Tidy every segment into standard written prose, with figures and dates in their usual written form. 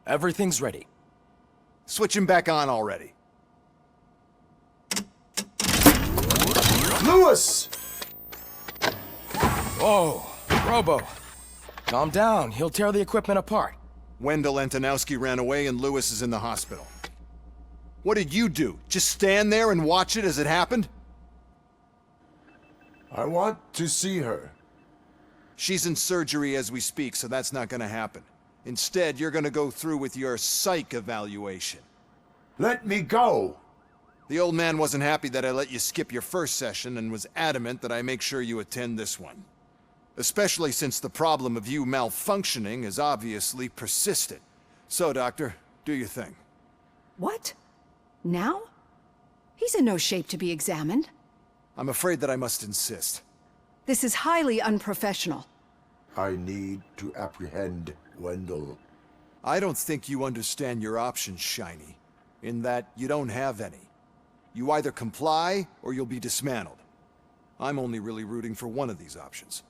Everything's ready. Switch him back on already. Lewis! Whoa, Robo. Calm down, he'll tear the equipment apart. Wendell Antonowski ran away and Lewis is in the hospital. What did you do? Just stand there and watch it as it happened? I want to see her. She's in surgery as we speak, so that's not gonna happen. Instead, you're gonna go through with your psych evaluation. Let me go! The old man wasn't happy that I let you skip your first session and was adamant that I make sure you attend this one. Especially since the problem of you malfunctioning is obviously persistent. So, Doctor, do your thing. What? Now? He's in no shape to be examined. I'm afraid that I must insist. This is highly unprofessional. I need to apprehend Wendell. I don't think you understand your options, Shiny. In that you don't have any. You either comply, or you'll be dismantled. I'm only really rooting for one of these options.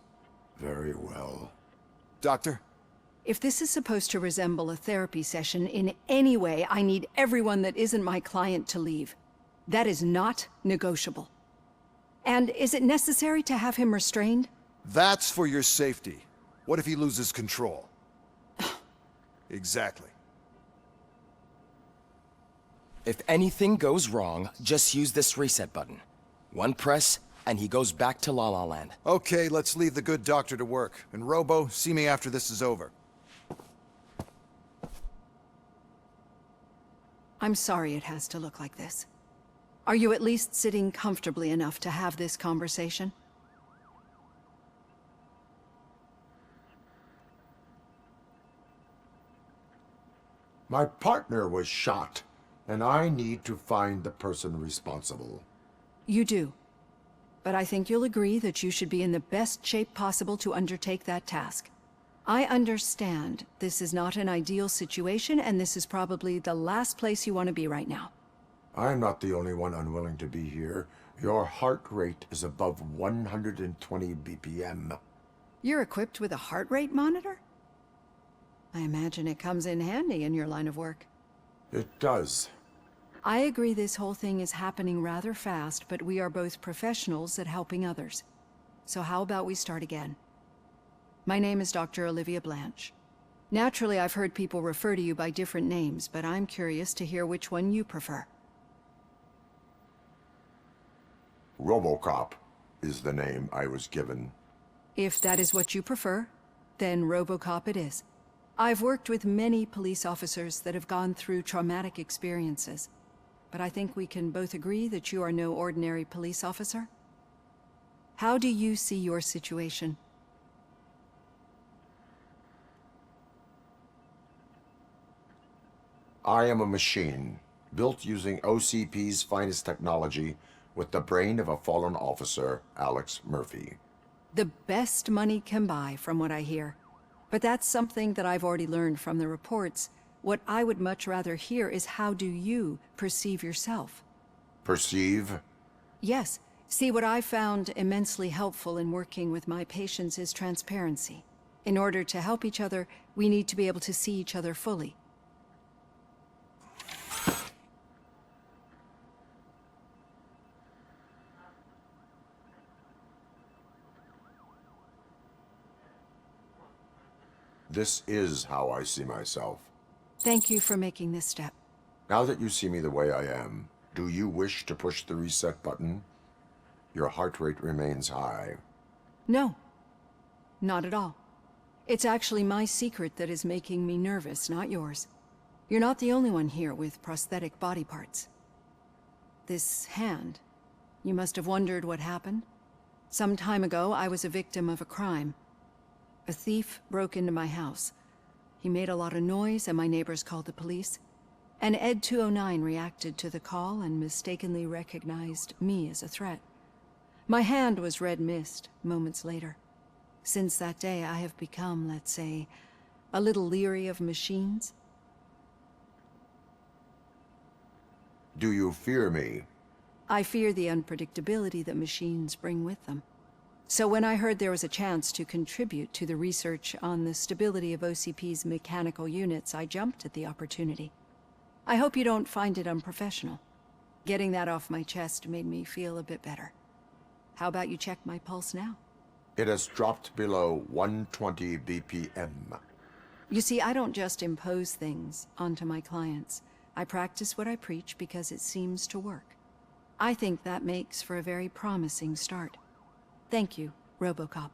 Very well. Doctor? If this is supposed to resemble a therapy session in any way, I need everyone that isn't my client to leave. That is not negotiable. And is it necessary to have him restrained? That's for your safety. What if he loses control? Exactly. If anything goes wrong, just use this reset button. One press, and he goes back to La La Land. Okay, let's leave the good doctor to work. And Robo, see me after this is over. I'm sorry it has to look like this. Are you at least sitting comfortably enough to have this conversation? My partner was shot, and I need to find the person responsible. You do. But I think you'll agree that you should be in the best shape possible to undertake that task. I understand this is not an ideal situation, and this is probably the last place you want to be right now. I'm not the only one unwilling to be here. Your heart rate is above 120 BPM. You're equipped with a heart rate monitor? I imagine it comes in handy in your line of work. It does. I agree this whole thing is happening rather fast, but we are both professionals at helping others. So how about we start again? My name is Dr. Olivia Blanche. Naturally, I've heard people refer to you by different names, but I'm curious to hear which one you prefer. RoboCop is the name I was given. If that is what you prefer, then RoboCop it is. I've worked with many police officers that have gone through traumatic experiences, but I think we can both agree that you are no ordinary police officer. How do you see your situation? I am a machine, built using OCP's finest technology with the brain of a fallen officer, Alex Murphy. The best money can buy, from what I hear. But that's something that I've already learned from the reports. What I would much rather hear is how do you perceive yourself? Perceive? Yes. See, what I found immensely helpful in working with my patients is transparency. In order to help each other, we need to be able to see each other fully. This is how I see myself. Thank you for making this step. Now that you see me the way I am, do you wish to push the reset button? Your heart rate remains high. No, not at all. It's actually my secret that is making me nervous, not yours. You're not the only one here with prosthetic body parts. This hand, you must have wondered what happened. Some time ago, I was a victim of a crime. A thief broke into my house. He made a lot of noise and my neighbors called the police. And Ed 209 reacted to the call and mistakenly recognized me as a threat. My hand was red mist moments later. Since that day, I have become, let's say, a little leery of machines. Do you fear me? I fear the unpredictability that machines bring with them. So when I heard there was a chance to contribute to the research on the stability of OCP's mechanical units, I jumped at the opportunity. I hope you don't find it unprofessional. Getting that off my chest made me feel a bit better. How about you check my pulse now? It has dropped below 120 BPM. You see, I don't just impose things onto my clients. I practice what I preach because it seems to work. I think that makes for a very promising start. Thank you, RoboCop.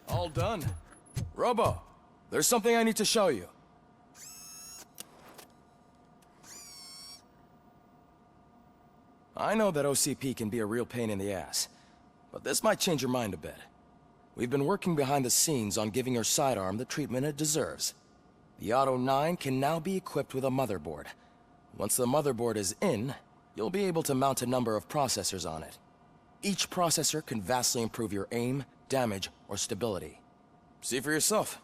All done. Robo, there's something I need to show you. I know that OCP can be a real pain in the ass, but this might change your mind a bit. We've been working behind the scenes on giving your sidearm the treatment it deserves. The Auto 9 can now be equipped with a motherboard. Once the motherboard is in, you'll be able to mount a number of processors on it. Each processor can vastly improve your aim, damage, or stability. See for yourself.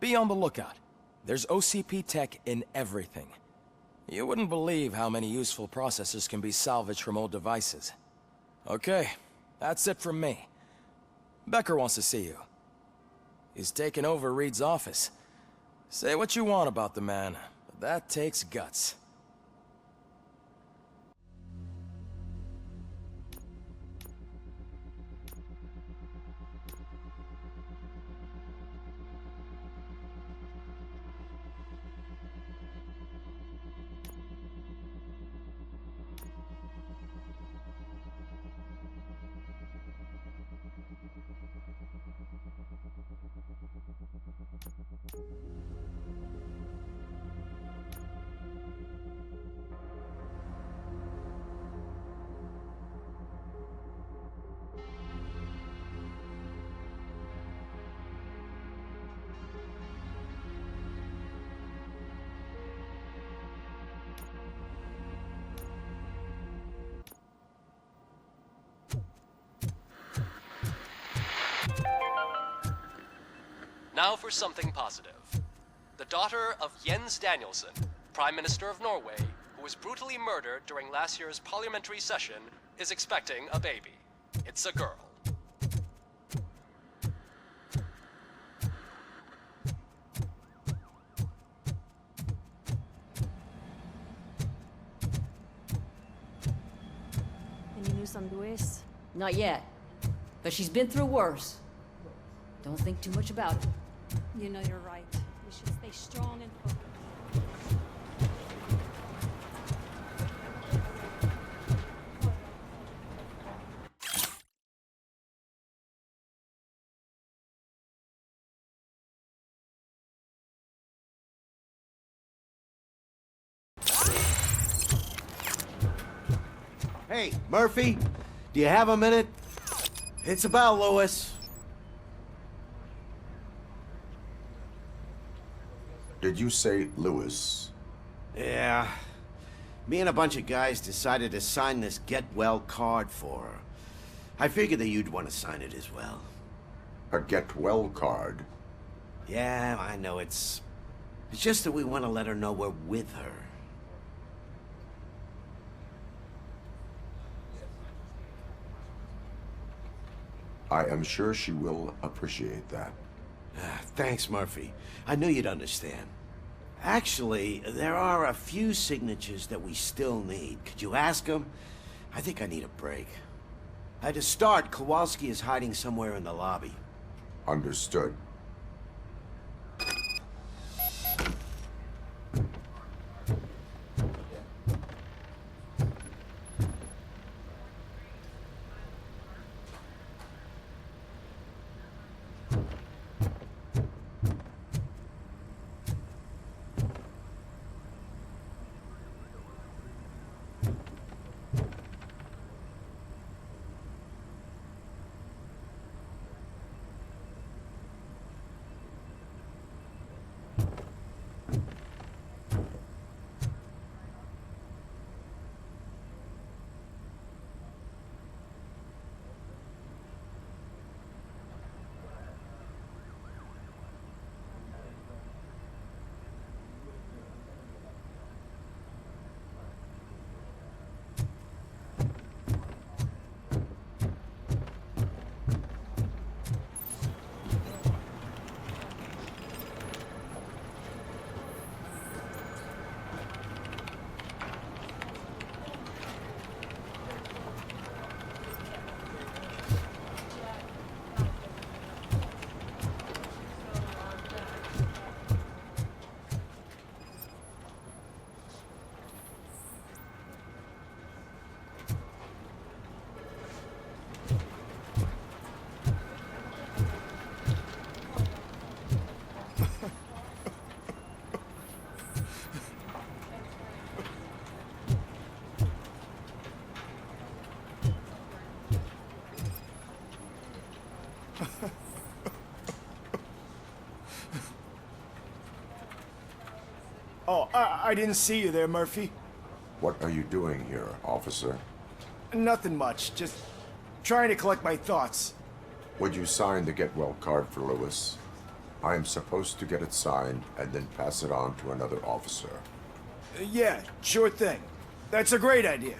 Be on the lookout. There's OCP tech in everything. You wouldn't believe how many useful processors can be salvaged from old devices. Okay, that's it from me. Becker wants to see you. He's taken over Reed's office. Say what you want about the man, but that takes guts. Now for something positive. The daughter of Jens Danielson, Prime Minister of Norway, who was brutally murdered during last year's parliamentary session, is expecting a baby. It's a girl. Any news on Luis? Not yet. But she's been through worse. Don't think too much about it. You know you're right. We should stay strong and focused. Hey, Murphy, do you have a minute? It's about Lewis. Did you say Lewis? Yeah. Me and a bunch of guys decided to sign this get well card for her. I figured that you'd want to sign it as well. A get well card? Yeah, I know it's just that we want to let her know we're with her. I am sure she will appreciate that. Thanks, Murphy. I knew you'd understand. Actually, there are a few signatures that we still need. Could you ask them? I think I need a break. To start, Kowalski is hiding somewhere in the lobby. Understood. Oh, I didn't see you there, Murphy. What are you doing here, officer? Nothing much, just trying to collect my thoughts. Would you sign the get well card for Lewis? I am supposed to get it signed and then pass it on to another officer. Yeah, sure thing. That's a great idea.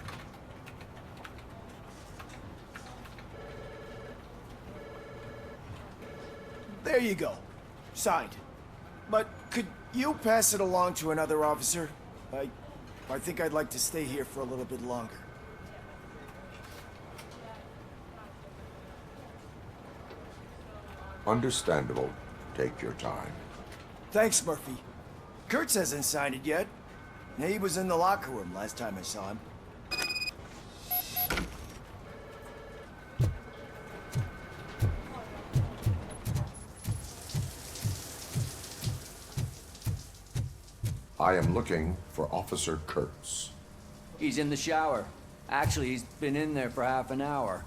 There you go. Signed. But could you pass it along to another officer? I think I'd like to stay here for a little bit longer. Understandable. Take your time. Thanks, Murphy. Kurtz hasn't signed it yet. He was in the locker room last time I saw him. I am looking for Officer Kurtz. He's in the shower. Actually, he's been in there for half an hour.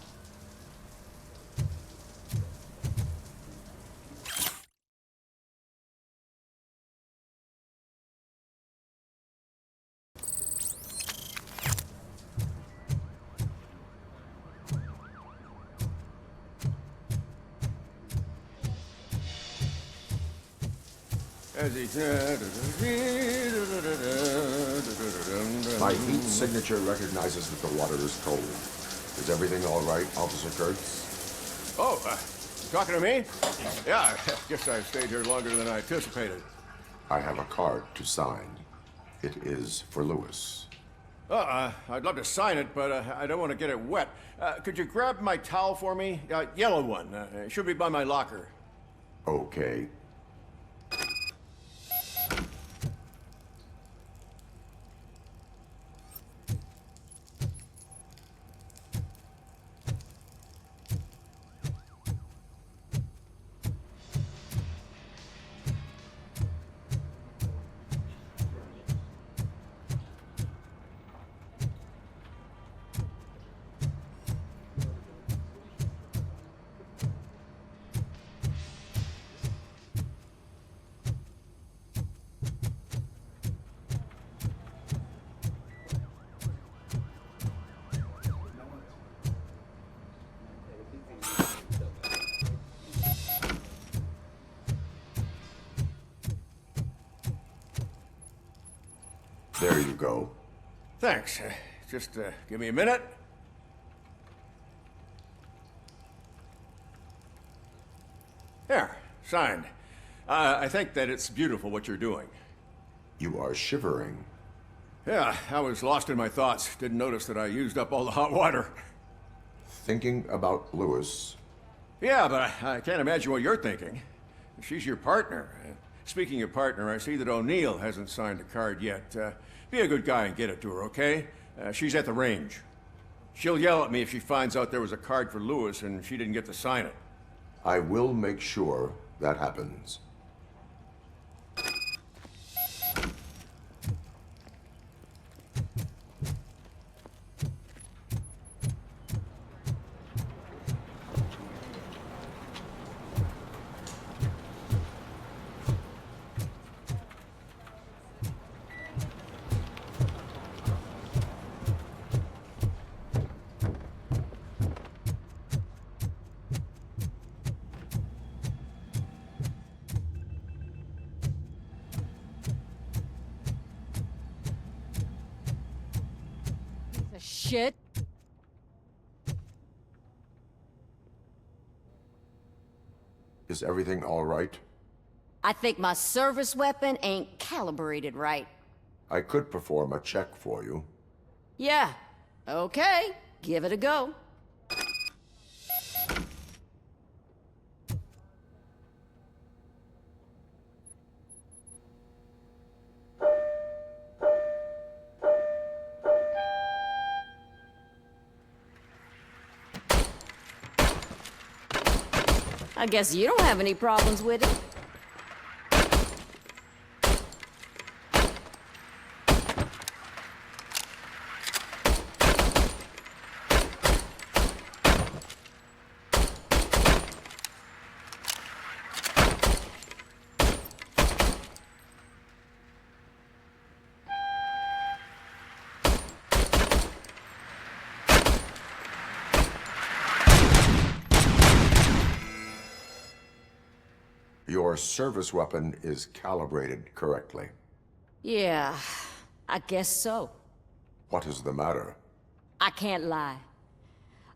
My heat signature recognizes that the water is cold. Is everything all right, Officer Kurtz? Oh, talking to me? Yeah, I guess I stayed here longer than I anticipated. I have a card to sign. It is for Lewis. I'd love to sign it, but I don't want to get it wet. Could you grab my towel for me? Yellow one. It should be by my locker. Okay. There you go. Thanks. Just give me a minute. There, signed. I think that it's beautiful what you're doing. You are shivering. Yeah, I was lost in my thoughts. Didn't notice that I used up all the hot water. Thinking about Lewis. Yeah, but I can't imagine what you're thinking. She's your partner. Speaking of partner, I see that O'Neill hasn't signed a card yet. Be a good guy and get it to her, okay? She's at the range. She'll yell at me if she finds out there was a card for Lewis and she didn't get to sign it. I will make sure that happens. Shit. Is everything all right? I think my service weapon ain't calibrated right. I could perform a check for you. Yeah, okay. Give it a go. I guess you don't have any problems with it. Your your service weapon is calibrated correctly. Yeah, I guess so. What is the matter? I can't lie.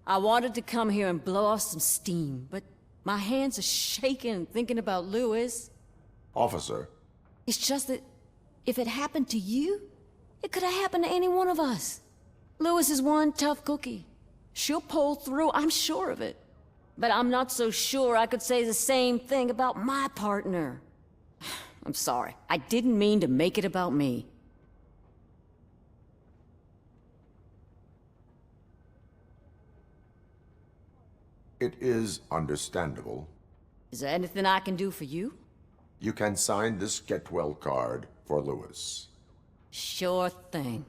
I wanted to come here and blow off some steam, but my hands are shaking thinking about Lewis. Officer, It's just that if it happened to you, it could have happened to any one of us. Lewis is one tough cookie. She'll pull through, I'm sure of it. But I'm not so sure I could say the same thing about my partner. I'm sorry. I didn't mean to make it about me. it is understandable. Is there anything I can do for you? You can sign this get well card for Lewis. Sure thing.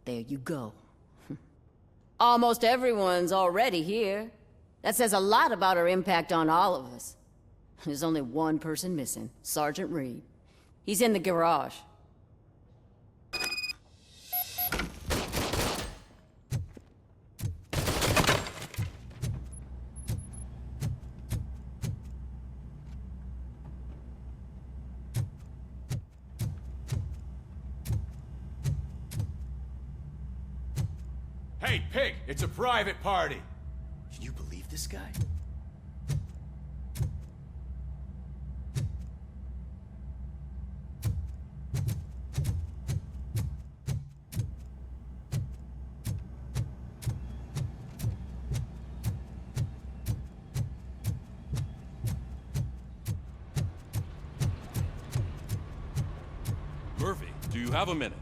There you go. Almost everyone's already here. That says a lot about her impact on all of us. There's only one person missing, Sergeant Reed. He's in the garage. Hey, Pig, it's a private party. Can you believe this guy? Murphy, do you have a minute?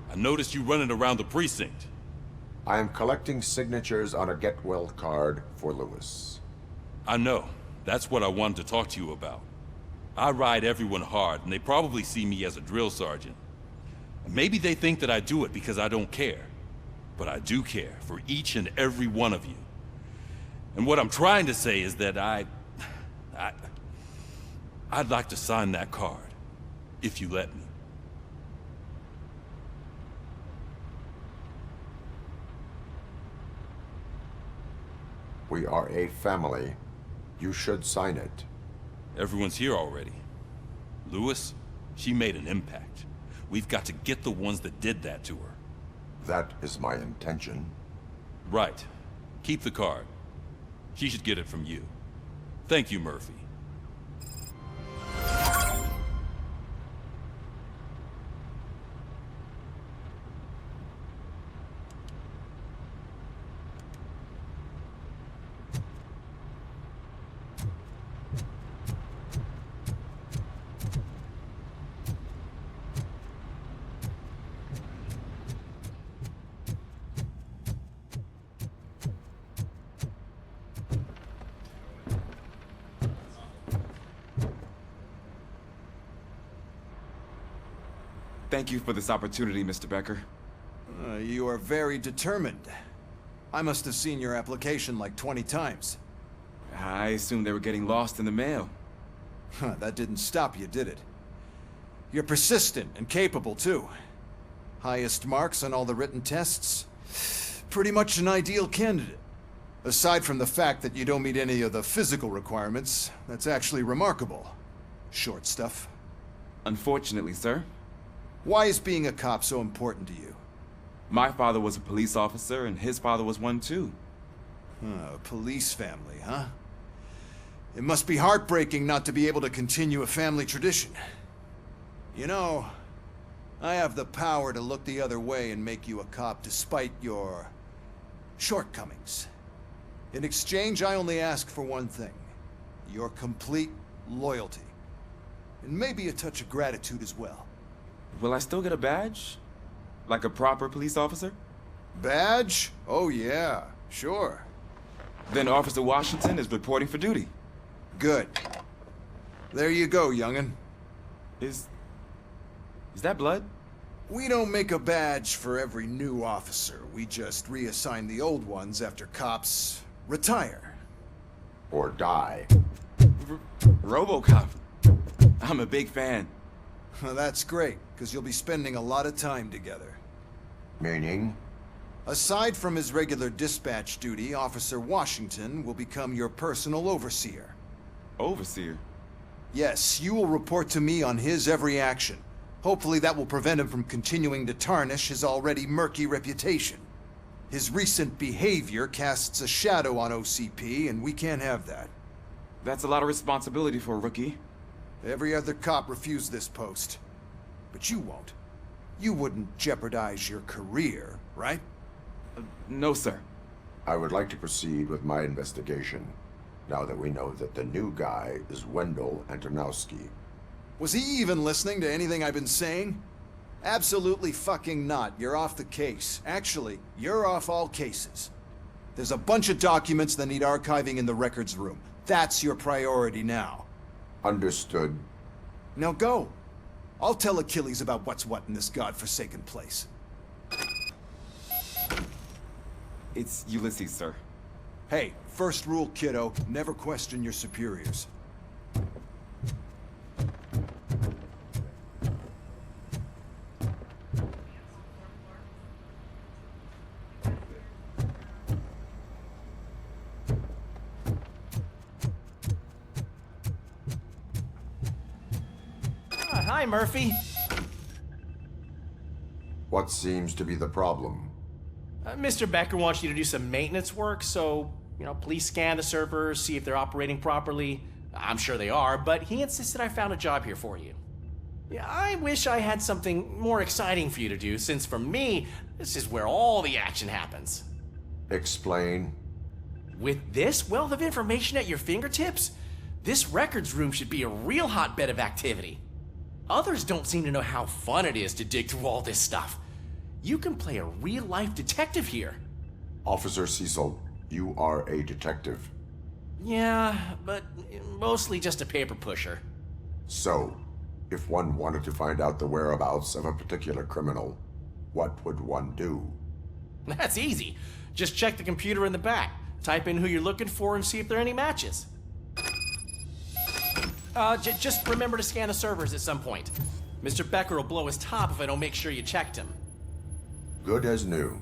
I noticed you running around the precinct. I am collecting signatures on a get well card for Lewis. I know. That's what I wanted to talk to you about. I ride everyone hard, and they probably see me as a drill sergeant. Maybe they think that I do it because I don't care. But I do care for each and every one of you. And what I'm trying to say is that I'd like to sign that card, if you let me. We are a family. You should sign it. Everyone's here already. Lewis, she made an impact. We've got to get the ones that did that to her. That is my intention. Right. Keep the card. She should get it from you. Thank you, Murphy. Thank you for this opportunity, Mr. Becker. You are very determined. I must have seen your application like 20 times. I assumed they were getting lost in the mail. That didn't stop you, did it? You're persistent and capable, too. Highest marks on all the written tests. Pretty much an ideal candidate. Aside from the fact that you don't meet any of the physical requirements, that's actually remarkable. Short stuff. Unfortunately, sir. Why is being a cop so important to you? My father was a police officer, and his father was one, too. A police family, huh? It must be heartbreaking not to be able to continue a family tradition. You know, I have the power to look the other way and make you a cop despite your shortcomings. In exchange, I only ask for one thing. Your complete loyalty. And maybe a touch of gratitude as well. Will I still get a badge? Like a proper police officer? Badge? Oh yeah, sure. Then Officer Washington is reporting for duty. Good. There you go, young'un. Is that blood? We don't make a badge for every new officer. We just reassign the old ones after cops retire. Or die. RoboCop. I'm a big fan. That's great, because you'll be spending a lot of time together. Meaning? Aside from his regular dispatch duty, Officer Washington will become your personal overseer. Overseer? Yes, you will report to me on his every action. Hopefully that will prevent him from continuing to tarnish his already murky reputation. His recent behavior casts a shadow on OCP, and we can't have that. That's a lot of responsibility for a rookie. Every other cop refused this post. But you won't. You wouldn't jeopardize your career, right? No, sir. I would like to proceed with my investigation, now that we know that the new guy is Wendell Antonowski. Was he even listening to anything I've been saying? Absolutely fucking not. You're off the case. Actually, you're off all cases. There's a bunch of documents that need archiving in the records room. That's your priority now. Understood. Now go. I'll tell Achilles about what's what in this godforsaken place. It's Ulysses, sir. Hey, first rule, kiddo, never question your superiors. Hi, Murphy. What seems to be the problem? Mr. Becker wants you to do some maintenance work, so, please scan the servers, see if they're operating properly. I'm sure they are, but he insisted I found a job here for you. Yeah, I wish I had something more exciting for you to do, since for me, this is where all the action happens. Explain. With this wealth of information at your fingertips, this records room should be a real hotbed of activity. Others don't seem to know how fun it is to dig through all this stuff. You can play a real-life detective here. Officer Cecil, you are a detective. Yeah, but mostly just a paper pusher. So, if one wanted to find out the whereabouts of a particular criminal, what would one do? That's easy. Just check the computer in the back, type in who you're looking for, and see if there are any matches. Just remember to scan the servers at some point. Mr. Becker will blow his top if I don't make sure you checked him. Good as new.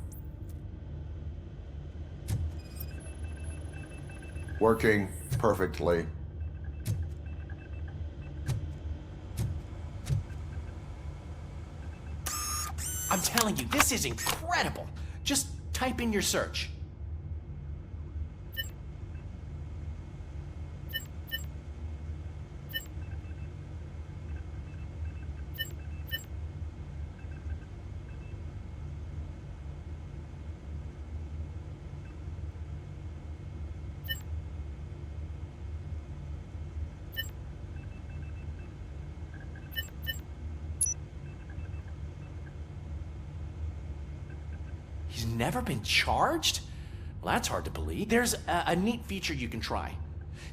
Working perfectly. I'm telling you, this is incredible. Just type in your search. He's never been charged? Well, that's hard to believe. There's a neat feature you can try.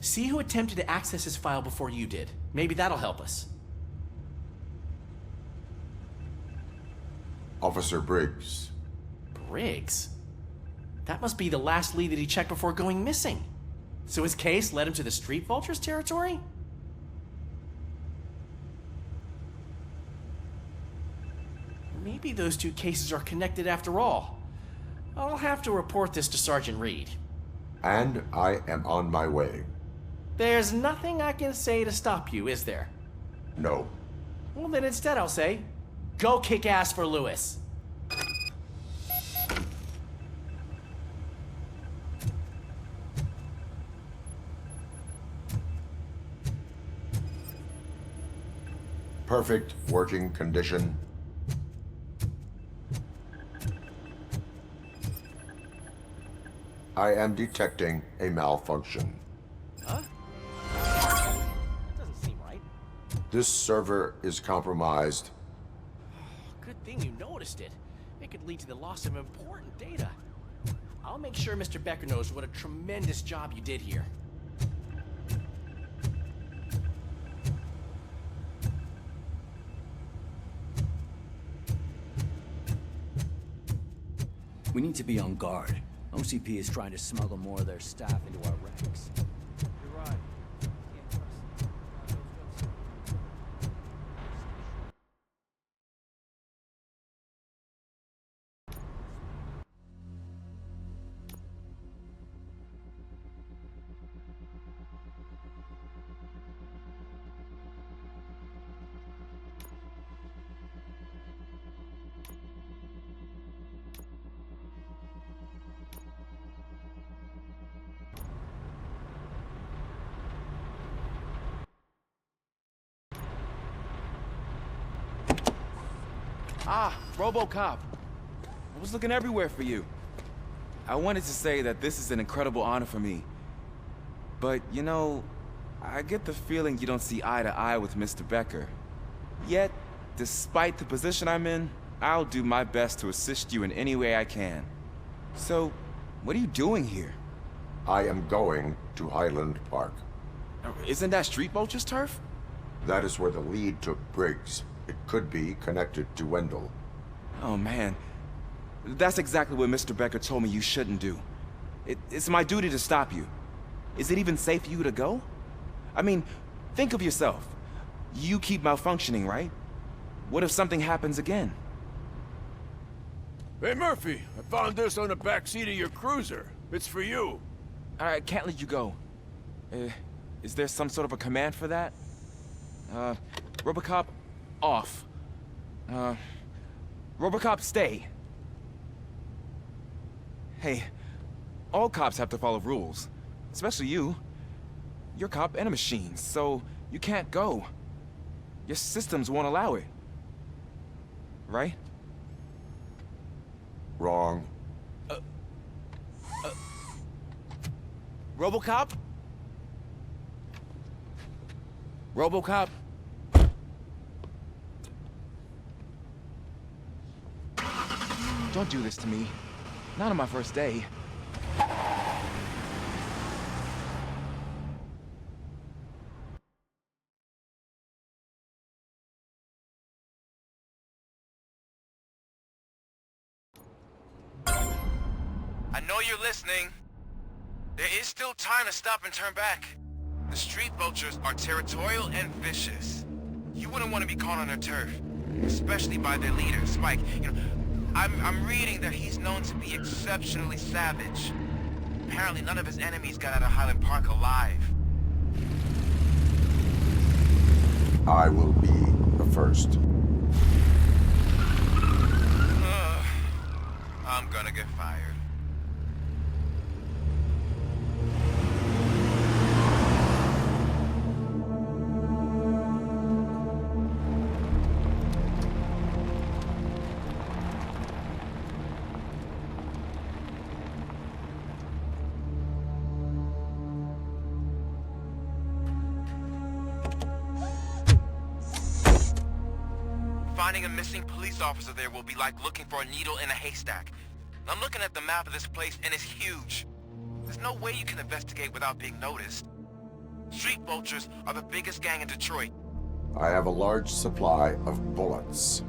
See who attempted to access his file before you did. Maybe that'll help us. Officer Briggs. Briggs? That must be the last lead that he checked before going missing. So his case led him to the Street Vultures territory? Maybe those two cases are connected after all. I'll have to report this to Sergeant Reed. And I am on my way. There's nothing I can say to stop you, is there? No. Well, then instead I'll say, go kick ass for Lewis. Perfect working condition. I am detecting a malfunction. Huh? That doesn't seem right. This server is compromised. Good thing you noticed it. It could lead to the loss of important data. I'll make sure Mr. Becker knows what a tremendous job you did here. We need to be on guard. OCP is trying to smuggle more of their staff into our ranks. You're right. Ah, RoboCop. I was looking everywhere for you. I wanted to say that this is an incredible honor for me. But, you know, I get the feeling you don't see eye to eye with Mr. Becker. Yet, despite the position I'm in, I'll do my best to assist you in any way I can. So, what are you doing here? I am going to Highland Park. Isn't that Street Vulture's turf? That is where the lead took Briggs. It could be connected to Wendell. Oh, man. That's exactly what Mr. Becker told me you shouldn't do. It's my duty to stop you. Is it even safe for you to go? I mean, think of yourself. You keep malfunctioning, right? What if something happens again? Hey, Murphy, I found this on the back seat of your cruiser. It's for you. I can't let you go. Is there some sort of a command for that? RoboCop, off. RoboCop, stay. Hey, all cops have to follow rules. Especially you. You're a cop and a machine, so you can't go. Your systems won't allow it. Right? Wrong. RoboCop? RoboCop? Don't do this to me. Not on my first day. I know you're listening. There is still time to stop and turn back. The street vultures are territorial and vicious. You wouldn't want to be caught on their turf, especially by their leader, Spike. You know, I'm reading that he's known to be exceptionally savage. Apparently none of his enemies got out of Highland Park alive. I will be the first. I'm gonna get fired. Finding a missing police officer there will be like looking for a needle in a haystack. I'm looking at the map of this place and it's huge. There's no way you can investigate without being noticed. Street vultures are the biggest gang in Detroit. I have a large supply of bullets.